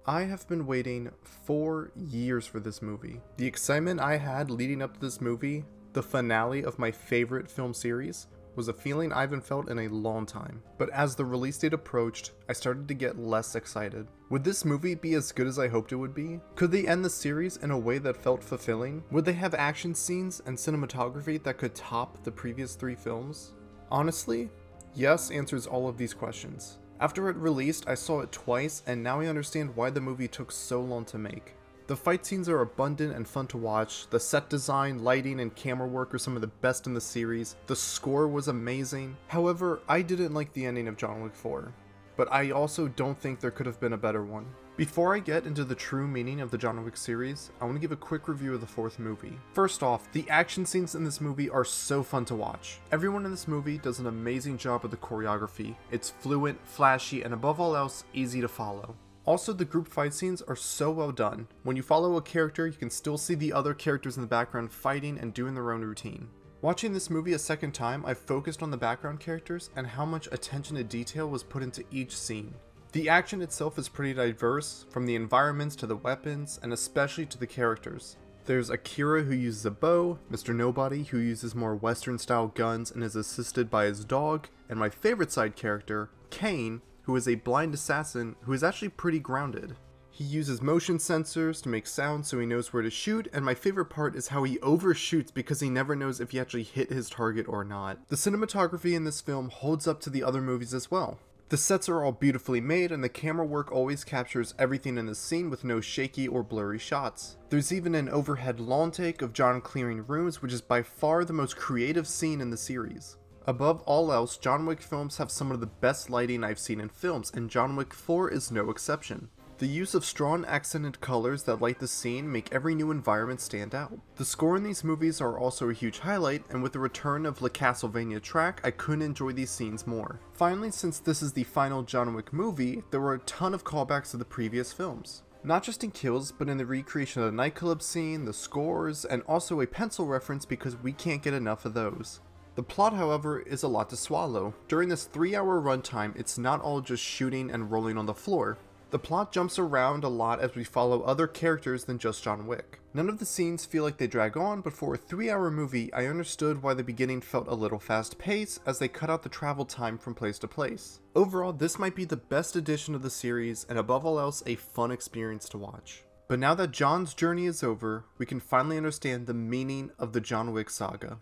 I have been waiting 4 years for this movie. The excitement I had leading up to this movie, the finale of my favorite film series, was a feeling I haven't felt in a long time. But as the release date approached, I started to get less excited. Would this movie be as good as I hoped it would be? Could they end the series in a way that felt fulfilling? Would they have action scenes and cinematography that could top the previous 3 films? Honestly, yes answers all of these questions. After it released, I saw it twice, and now I understand why the movie took so long to make. The fight scenes are abundant and fun to watch, the set design, lighting, and camera work are some of the best in the series, the score was amazing. However, I didn't like the ending of John Wick 4, but I also don't think there could have been a better one. Before I get into the true meaning of the John Wick series, I want to give a quick review of the 4th movie. First off, the action scenes in this movie are so fun to watch. Everyone in this movie does an amazing job with the choreography. It's fluent, flashy, and above all else, easy to follow. Also, the group fight scenes are so well done. When you follow a character, you can still see the other characters in the background fighting and doing their own routine. Watching this movie a second time, I focused on the background characters and how much attention to detail was put into each scene. The action itself is pretty diverse, from the environments to the weapons, and especially to the characters. There's Akira who uses a bow, Mr. Nobody who uses more western style guns and is assisted by his dog, and my favorite side character, Kane, who is a blind assassin who is actually pretty grounded. He uses motion sensors to make sounds so he knows where to shoot, and my favorite part is how he overshoots because he never knows if he actually hit his target or not. The cinematography in this film holds up to the other movies as well. The sets are all beautifully made, and the camera work always captures everything in the scene with no shaky or blurry shots. There's even an overhead lawn take of John clearing rooms, which is by far the most creative scene in the series. Above all else, John Wick films have some of the best lighting I've seen in films, and John Wick 4 is no exception. The use of strong accented colors that light the scene make every new environment stand out. The score in these movies are also a huge highlight, and with the return of the Castlevania track, I couldn't enjoy these scenes more. Finally, since this is the final John Wick movie, there were a ton of callbacks to the previous films. Not just in kills, but in the recreation of the nightclub scene, the scores, and also a pencil reference because we can't get enough of those. The plot, however, is a lot to swallow. During this 3-hour runtime, it's not all just shooting and rolling on the floor. The plot jumps around a lot as we follow other characters than just John Wick. None of the scenes feel like they drag on, but for a 3-hour movie, I understood why the beginning felt a little fast-paced as they cut out the travel time from place to place. Overall, this might be the best edition of the series, and above all else, a fun experience to watch. But now that John's journey is over, we can finally understand the meaning of the John Wick saga.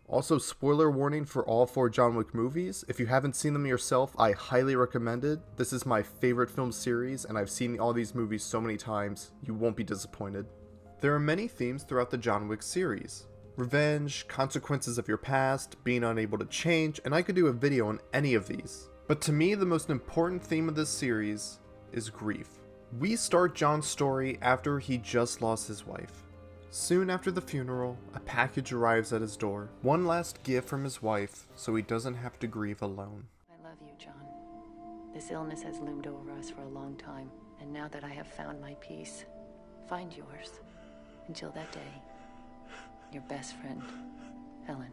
Also, spoiler warning for all 4 John Wick movies. If you haven't seen them yourself, I highly recommend it. This is my favorite film series, and I've seen all these movies so many times, you won't be disappointed. There are many themes throughout the John Wick series. Revenge, consequences of your past, being unable to change, and I could do a video on any of these. But to me, the most important theme of this series is grief. We start John's story after he just lost his wife. Soon after the funeral, a package arrives at his door. One last gift from his wife, so he doesn't have to grieve alone. I love you, John. This illness has loomed over us for a long time, and now that I have found my peace, find yours. Until that day, your best friend, Helen.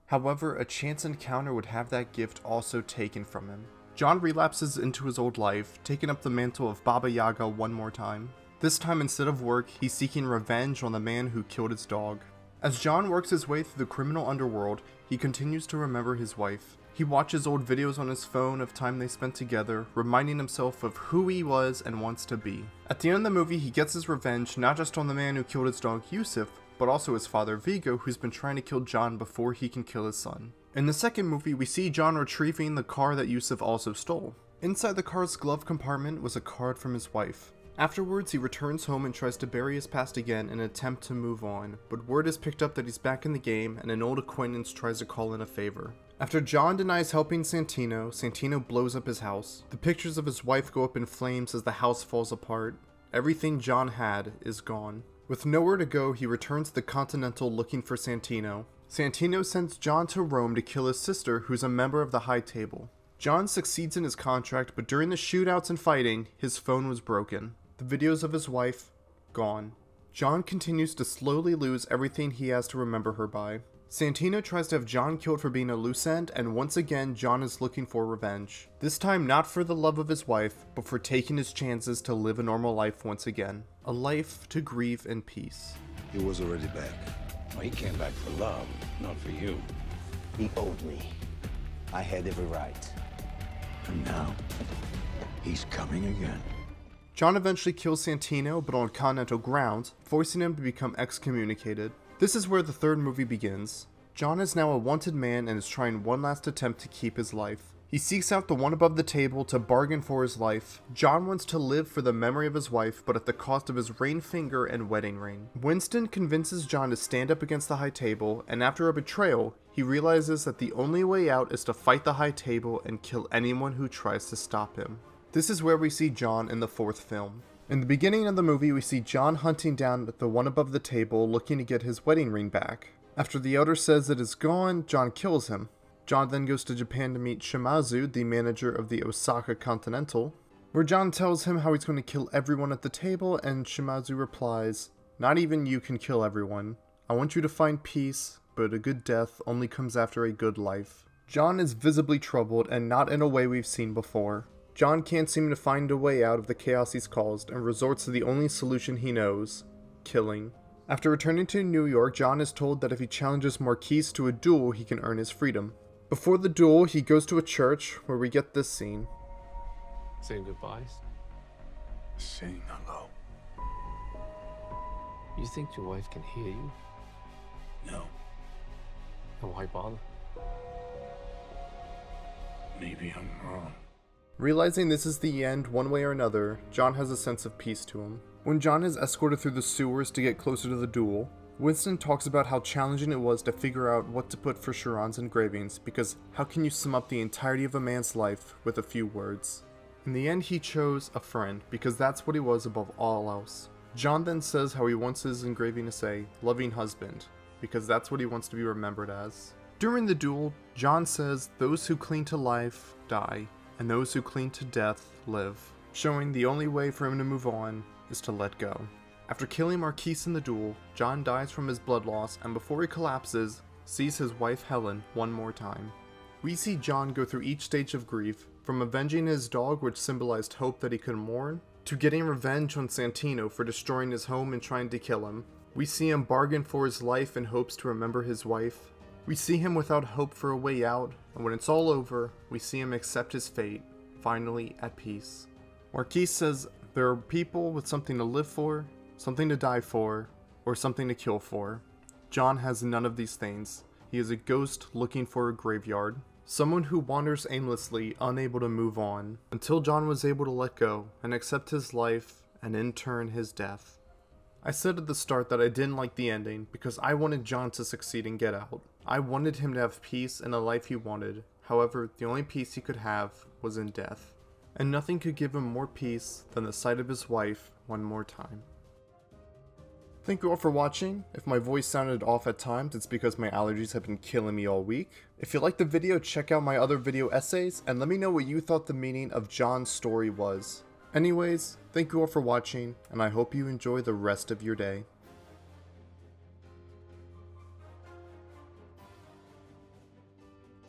However, a chance encounter would have that gift also taken from him. John relapses into his old life, taking up the mantle of Baba Yaga one more time. This time, instead of work, he's seeking revenge on the man who killed his dog. As John works his way through the criminal underworld, he continues to remember his wife. He watches old videos on his phone of time they spent together, reminding himself of who he was and wants to be. At the end of the movie, he gets his revenge not just on the man who killed his dog Yusuf, but also his father Vigo, who's been trying to kill John before he can kill his son. In the second movie, we see John retrieving the car that Yusuf also stole. Inside the car's glove compartment was a card from his wife. Afterwards, he returns home and tries to bury his past again in an attempt to move on, but word is picked up that he's back in the game and an old acquaintance tries to call in a favor. After John denies helping Santino, Santino blows up his house. The pictures of his wife go up in flames as the house falls apart. Everything John had is gone. With nowhere to go, he returns to the Continental looking for Santino. Santino sends John to Rome to kill his sister, who's a member of the High Table. John succeeds in his contract, but during the shootouts and fighting, his phone was broken. The videos of his wife, gone. John continues to slowly lose everything he has to remember her by. Santino tries to have John killed for being a loose end, and once again John is looking for revenge. This time not for the love of his wife, but for taking his chances to live a normal life once again. A life to grieve in peace. He was already back. Well, he came back for love, not for you. He owed me. I had every right. And now, he's coming again. John eventually kills Santino, but on continental ground, forcing him to become excommunicated. This is where the third movie begins. John is now a wanted man and is trying one last attempt to keep his life. He seeks out the one above the table to bargain for his life. John wants to live for the memory of his wife, but at the cost of his ring finger and wedding ring. Winston convinces John to stand up against the high table, and after a betrayal, he realizes that the only way out is to fight the high table and kill anyone who tries to stop him. This is where we see John in the fourth film. In the beginning of the movie, we see John hunting down the one above the table, looking to get his wedding ring back. After the elder says it is gone, John kills him. John then goes to Japan to meet Shimazu, the manager of the Osaka Continental, where John tells him how he's going to kill everyone at the table, and Shimazu replies, "Not even you can kill everyone. I want you to find peace, but a good death only comes after a good life." John is visibly troubled, and not in a way we've seen before. John can't seem to find a way out of the chaos he's caused, and resorts to the only solution he knows: killing. After returning to New York, John is told that if he challenges Marquise to a duel, he can earn his freedom. Before the duel, he goes to a church, where we get this scene. Saying goodbyes? Saying hello. You think your wife can hear you? No, Then why bother? maybe I'm wrong. Realizing this is the end one way or another, John has a sense of peace to him. When John is escorted through the sewers to get closer to the duel, Winston talks about how challenging it was to figure out what to put for Chiron's engravings, because how can you sum up the entirety of a man's life with a few words? In the end, he chose a friend, because that's what he was above all else. John then says how he wants his engraving to say, "loving husband," because that's what he wants to be remembered as. During the duel, John says, "Those who cling to life die, and those who cling to death live," showing the only way for him to move on is to let go. After killing Marquise in the duel, John dies from his blood loss, and before he collapses, sees his wife Helen one more time. We see John go through each stage of grief, from avenging his dog, which symbolized hope that he could mourn, to getting revenge on Santino for destroying his home and trying to kill him. We see him bargain for his life in hopes to remember his wife. We see him without hope for a way out, and when it's all over, we see him accept his fate, finally at peace. Marquise says there are people with something to live for, something to die for, or something to kill for. John has none of these things. He is a ghost looking for a graveyard. Someone who wanders aimlessly, unable to move on, until John was able to let go and accept his life and in turn his death. I said at the start that I didn't like the ending because I wanted John to succeed and get out. I wanted him to have peace and a life he wanted. However, the only peace he could have was in death. And nothing could give him more peace than the sight of his wife one more time. Thank you all for watching. If my voice sounded off at times, it's because my allergies have been killing me all week. If you liked the video, check out my other video essays, and let me know what you thought the meaning of John's story was. Anyways, thank you all for watching, and I hope you enjoy the rest of your day.